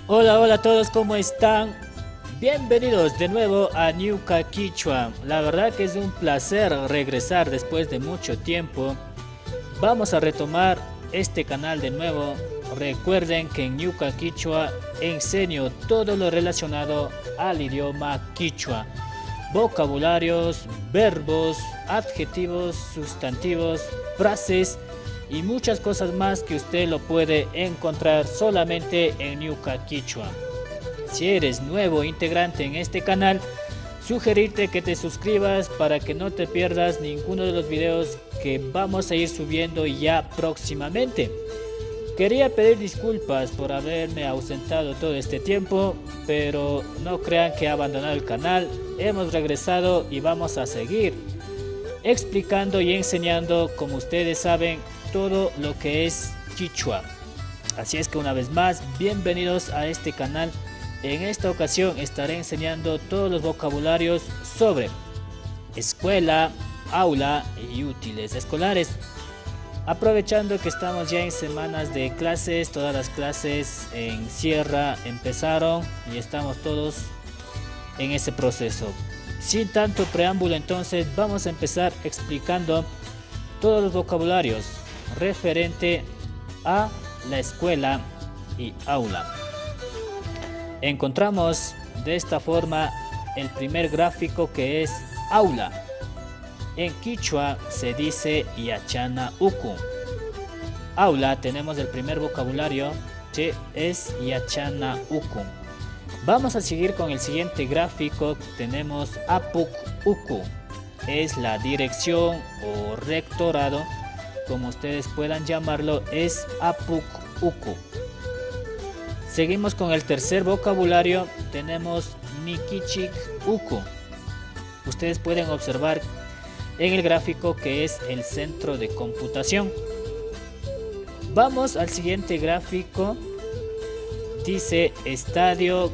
Hola, hola a todos, ¿cómo están? Bienvenidos de nuevo a Ñuka Quichua. La verdad que es un placer regresar después de mucho tiempo. Vamos a retomar este canal de nuevo. Recuerden que en Ñuka Quichua enseño todo lo relacionado al idioma quichua. Vocabularios, verbos, adjetivos, sustantivos, frases y muchas cosas más que usted lo puede encontrar solamente en Ñuka Quichua. Si eres nuevo integrante en este canal, sugerirte que te suscribas para que no te pierdas ninguno de los videos que vamos a ir subiendo ya próximamente. Quería pedir disculpas por haberme ausentado todo este tiempo, pero no crean que he abandonado el canal. Hemos regresado y vamos a seguir explicando y enseñando, como ustedes saben, todo lo que es quichua. Así es que una vez más, bienvenidos a este canal. En esta ocasión estaré enseñando todos los vocabularios sobre escuela, aula y útiles escolares. Aprovechando que estamos ya en semanas de clases, todas las clases en Sierra empezaron y estamos todos en ese proceso. Sin tanto preámbulo, entonces vamos a empezar explicando todos los vocabularios referente a la escuela y aula. Encontramos de esta forma el primer gráfico, que es aula. En quichua se dice yachana uku. Aula, tenemos el primer vocabulario, que es yachana uku. Vamos a seguir con el siguiente gráfico. Tenemos apuk uku. Es la dirección o rectorado, como ustedes puedan llamarlo, es apuk uku. Seguimos con el tercer vocabulario. Tenemos mikichik uku. Ustedes pueden observar en el gráfico que es el centro de computación. Vamos al siguiente gráfico. Dice estadio,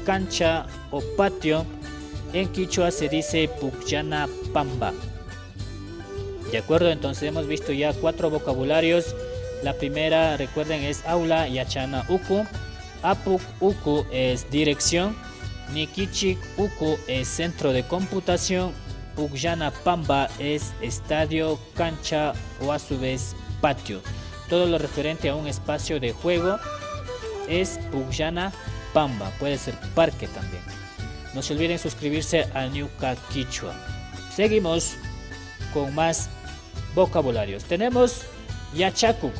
cancha o patio. En quichua se dice pukyana pamba. De acuerdo, entonces hemos visto ya 4 vocabularios. La primera, recuerden, es aula, yachana uku. Apuk uku es dirección. Mikichik uku es centro de computación. Pukyana pamba es estadio, cancha o a su vez patio. Todo lo referente a un espacio de juego es Pukyana pamba. Puede ser parque también. No se olviden suscribirse a Ñuka Quichua. Seguimos con más vocabularios. Tenemos yachakuk,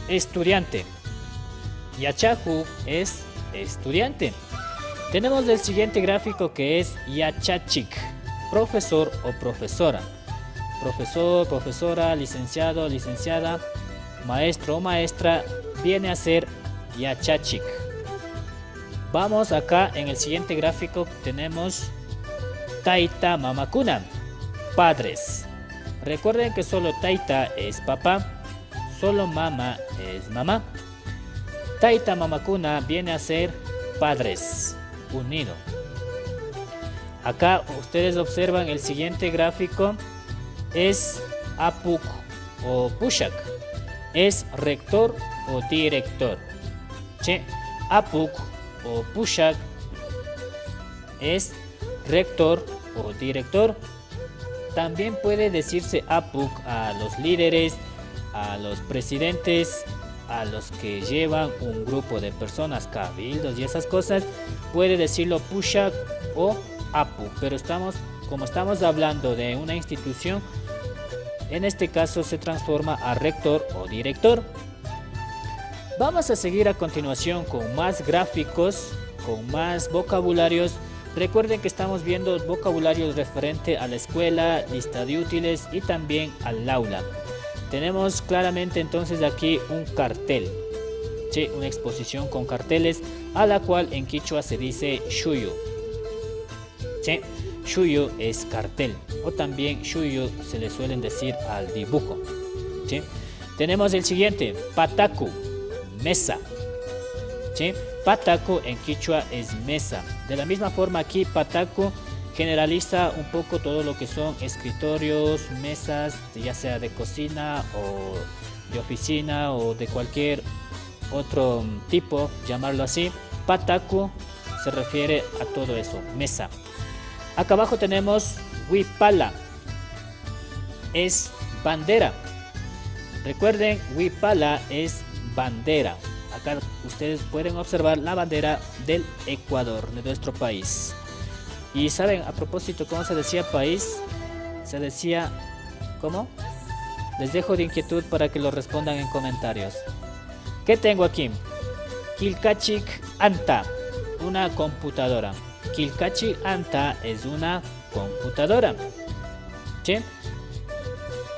estudiante. Yachaku es estudiante. Tenemos el siguiente gráfico, que es yachachik, profesor o profesora. Profesor, profesora, licenciado, licenciada, maestro o maestra, viene a ser yachachik. Vamos acá en el siguiente gráfico. Tenemos taita mamakuna, padres. Recuerden que solo taita es papá, solo mama es mamá. Taita mamakuna viene a ser padres, unido. Acá ustedes observan el siguiente gráfico, es apuk o pushak, es rector o director. Apuk o pushak es rector o director. También puede decirse apuk a los líderes, a los presidentes, a los que llevan un grupo de personas, cabildos y esas cosas. Puede decirlo pushak o apuk, pero como estamos hablando de una institución, en este caso se transforma a rector o director. Vamos a seguir a continuación con más gráficos, con más vocabularios. Recuerden que estamos viendo vocabularios referente a la escuela, lista de útiles y también al aula. Tenemos claramente entonces aquí un cartel, ¿sí? Una exposición con carteles, a la cual en quichua se dice shuyu. ¿Sí? Shuyu es cartel, o también shuyu se le suelen decir al dibujo. ¿Sí? Tenemos el siguiente, pataku, mesa. ¿Sí? Pataku en quichua es mesa. De la misma forma aquí pataku generaliza un poco todo lo que son escritorios, mesas, ya sea de cocina o de oficina o de cualquier otro tipo, llamarlo así. Pataku se refiere a todo eso, mesa. Acá abajo tenemos Wipala, es bandera. Recuerden, Wipala es bandera. Acá ustedes pueden observar la bandera del Ecuador, de nuestro país. Y saben, a propósito, ¿cómo se decía país? Se decía, ¿cómo? Les dejo de inquietud para que lo respondan en comentarios. ¿Qué tengo aquí? Kilkachik Anta, una computadora. Kilkachik Anta es una computadora. ¿Sí?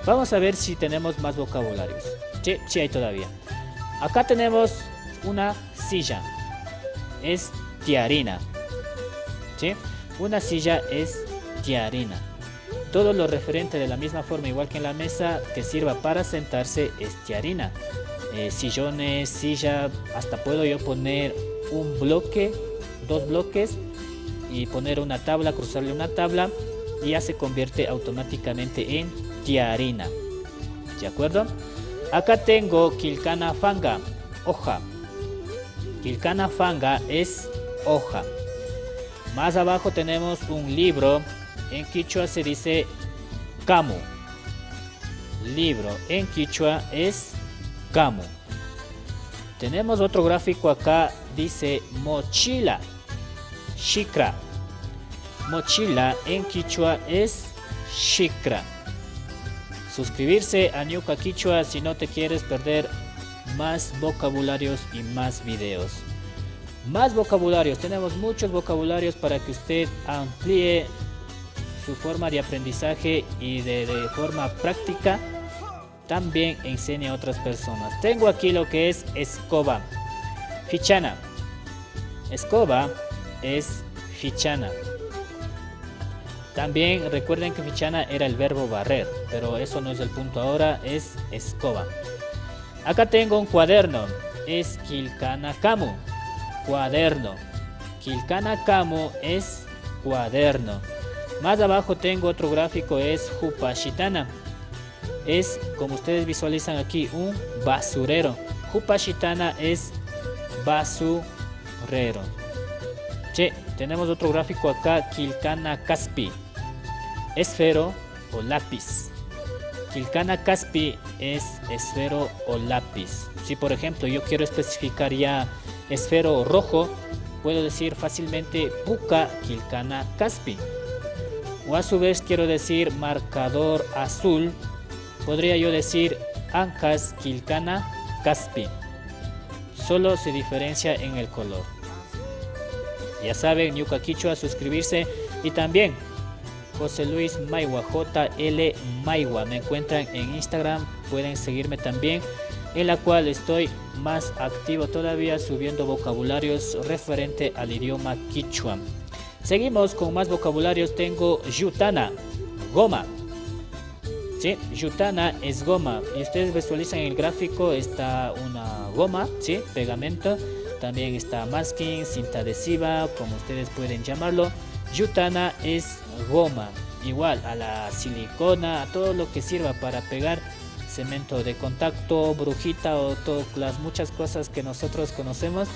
Vamos a ver si tenemos más vocabularios. Sí, sí hay todavía. Acá tenemos una silla. Es tiarina. ¿Sí? Una silla es tiarina. Todo lo referente de la misma forma, igual que en la mesa, que sirva para sentarse es tiarina. Sillones, silla, hasta puedo yo poner un bloque, dos bloques y poner una tabla, cruzarle una tabla y ya se convierte automáticamente en tiarina. ¿De acuerdo? Acá tengo Kilkana Fanga, hoja. Kilkana Fanga es hoja. Más abajo tenemos un libro. En quichua se dice camu. Libro en quichua es camu. Tenemos otro gráfico acá, dice mochila, shikra. Mochila en quichua es shikra. Suscribirse a Ñuka Quichua si no te quieres perder más vocabularios y más videos. Más vocabularios, tenemos muchos vocabularios para que usted amplíe su forma de aprendizaje y de forma práctica también enseñe a otras personas. Tengo aquí lo que es escoba, fichana. Escoba es fichana. También recuerden que fichana era el verbo barrer, pero eso no es el punto ahora, es escoba. Acá tengo un cuaderno, es kilkana kamu, cuaderno. Kilkana kamu es cuaderno. Más abajo tengo otro gráfico, es Jupashitana. Es, como ustedes visualizan aquí, un basurero. Jupashitana es basurero. Che, tenemos otro gráfico acá, Kilkana Kaspi. Esfero o lápiz. Kilkana Kaspi es esfero o lápiz. Si por ejemplo yo quiero especificar ya esfero rojo, puedo decir fácilmente Puka Kilkana Kaspi. O a su vez quiero decir marcador azul, podría yo decir Ankas Kilkana Kaspi. Solo se diferencia en el color. Ya saben, Ñuka Quichua, suscribirse. Y también José Luis Maiwa, JL Maiwa, me encuentran en Instagram, pueden seguirme también, en la cual estoy más activo todavía subiendo vocabularios referente al idioma quichua. Seguimos con más vocabularios. Tengo yutana, goma. ¿Sí? Yutana es goma. Y ustedes visualizan en el gráfico, está una goma, ¿sí? Pegamento. También está masking, cinta adhesiva, como ustedes pueden llamarlo. Yutana es goma. Igual a la silicona, a todo lo que sirva para pegar cemento de contacto, brujita o todas las muchas cosas que nosotros conocemos,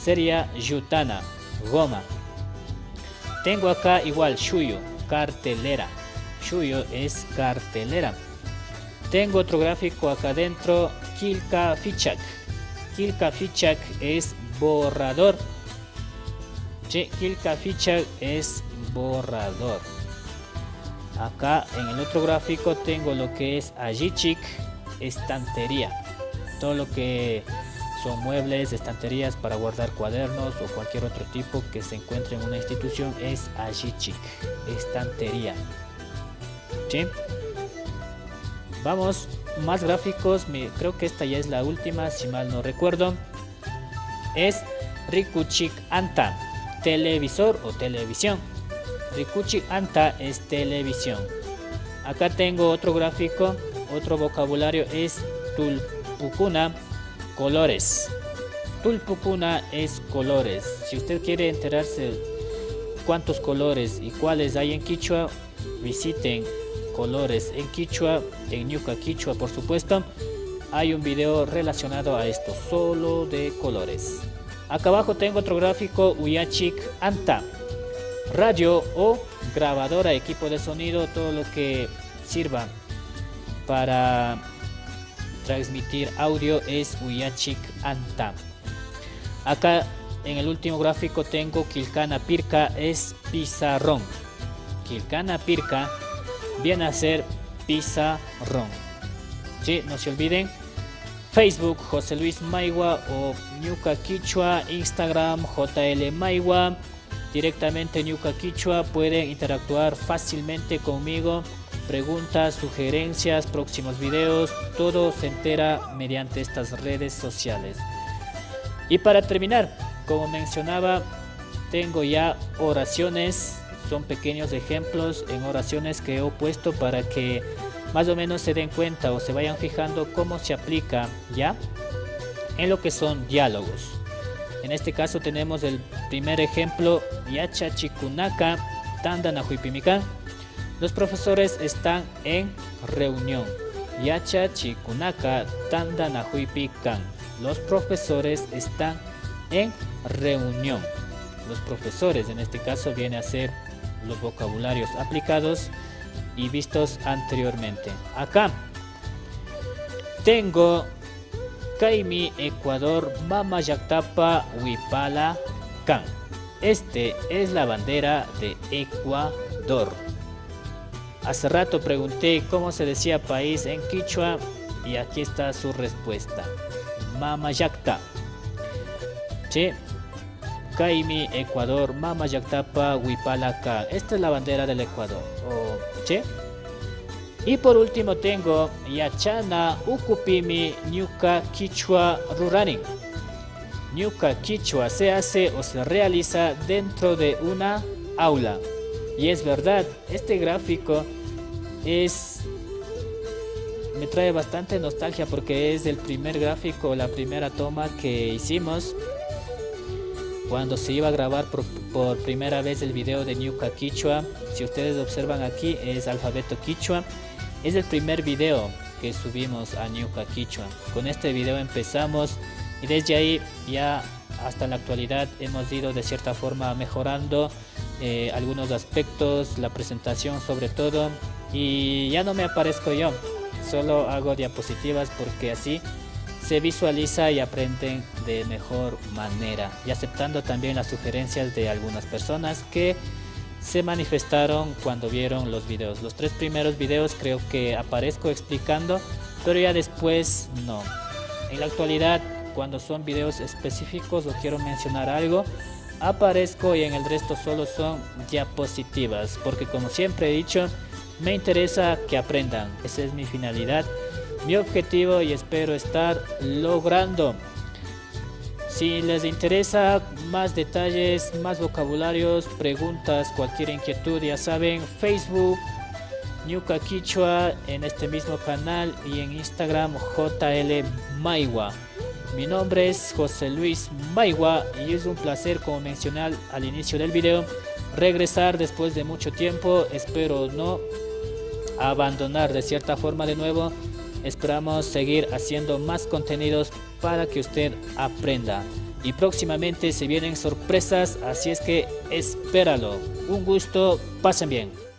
sería yutana, goma. Tengo acá igual shuyo, cartelera. Shuyo es cartelera. Tengo otro gráfico acá adentro, kilka fichak. Kilka fichak es borrador. Sí, kilka fichak es borrador. Acá en el otro gráfico tengo lo que es ajichik, estantería. Todo lo que son muebles, estanterías para guardar cuadernos o cualquier otro tipo que se encuentre en una institución es ajichik, estantería. ¿Sí? Vamos, más gráficos. Creo que esta ya es la última, si mal no recuerdo. Es Rikuchik Anta, televisor o televisión. Rikuchik Anta es televisión. Acá tengo otro gráfico, otro vocabulario es Tulpukuna, colores. Tulpukuna es colores. Si usted quiere enterarse cuántos colores y cuáles hay en quichua, visiten colores en quichua, en Ñuka Quichua por supuesto, hay un video relacionado a esto, solo de colores. Acá abajo tengo otro gráfico, Uyachik Anta. Radio o grabadora, equipo de sonido, todo lo que sirva para transmitir audio es Uyachik Anta. Acá en el último gráfico tengo Kilkana Pirka, es pizarrón. Kilkana Pirka viene a ser pizarrón. Sí, no se olviden. Facebook José Luis Maigua o Ñuka Quichua, Instagram JL Maigua. Directamente Ñuka Quichua, pueden interactuar fácilmente conmigo. Preguntas, sugerencias, próximos videos, todo se entera mediante estas redes sociales. Y para terminar, como mencionaba, tengo ya oraciones, son pequeños ejemplos en oraciones que he puesto para que más o menos se den cuenta o se vayan fijando cómo se aplica ya en lo que son diálogos. En este caso tenemos el primer ejemplo, Yacha Chikunaka Tanda Nahuipimikan. Los profesores están en reunión. Yacha Chikunaka Tanda Nahuipikan. Los profesores están en reunión. Los profesores en este caso viene a ser los vocabularios aplicados y vistos anteriormente. Acá tengo Kaimi Ecuador Mama Yaktapa Huipala Can. Este es la bandera de Ecuador. Hace rato pregunté cómo se decía país en quichua y aquí está su respuesta. Mama Yakta. Sí. Kaimi Ecuador Mama Yaktapa Huipala Can. Esta es la bandera del Ecuador. ¿Sí? Y por último tengo Yachana Ukupimi Ñuka Quichua Ruranin. Ñuka Quichua se hace o se realiza dentro de una aula. Y es verdad, este gráfico me trae bastante nostalgia porque es el primer gráfico, la primera toma que hicimos cuando se iba a grabar por primera vez el video de Ñuka Quichua. Si ustedes observan aquí es alfabeto quichua. Es el primer video que subimos a Ñuka Quichua. Con este video empezamos y desde ahí ya hasta la actualidad hemos ido de cierta forma mejorando algunos aspectos, la presentación sobre todo, y ya no me aparezco yo, solo hago diapositivas porque así se visualiza y aprenden de mejor manera, y aceptando también las sugerencias de algunas personas que se manifestaron cuando vieron los videos. Los 3 primeros videos creo que aparezco explicando, pero ya después no. En la actualidad, cuando son videos específicos o quiero mencionar algo, aparezco, y en el resto solo son diapositivas, porque como siempre he dicho, me interesa que aprendan. Esa es mi finalidad, mi objetivo, y espero estar logrando. Si les interesa más detalles, más vocabularios, preguntas, cualquier inquietud, ya saben, Facebook Ñuka Quichua, en este mismo canal, y en Instagram JL Maigua. Mi nombre es José Luis Maigua y es un placer, como mencioné al inicio del video, regresar después de mucho tiempo. Espero no abandonar de cierta forma de nuevo. Esperamos seguir haciendo más contenidos para que usted aprenda. Y próximamente se vienen sorpresas, así es que espéralo. Un gusto, pasen bien.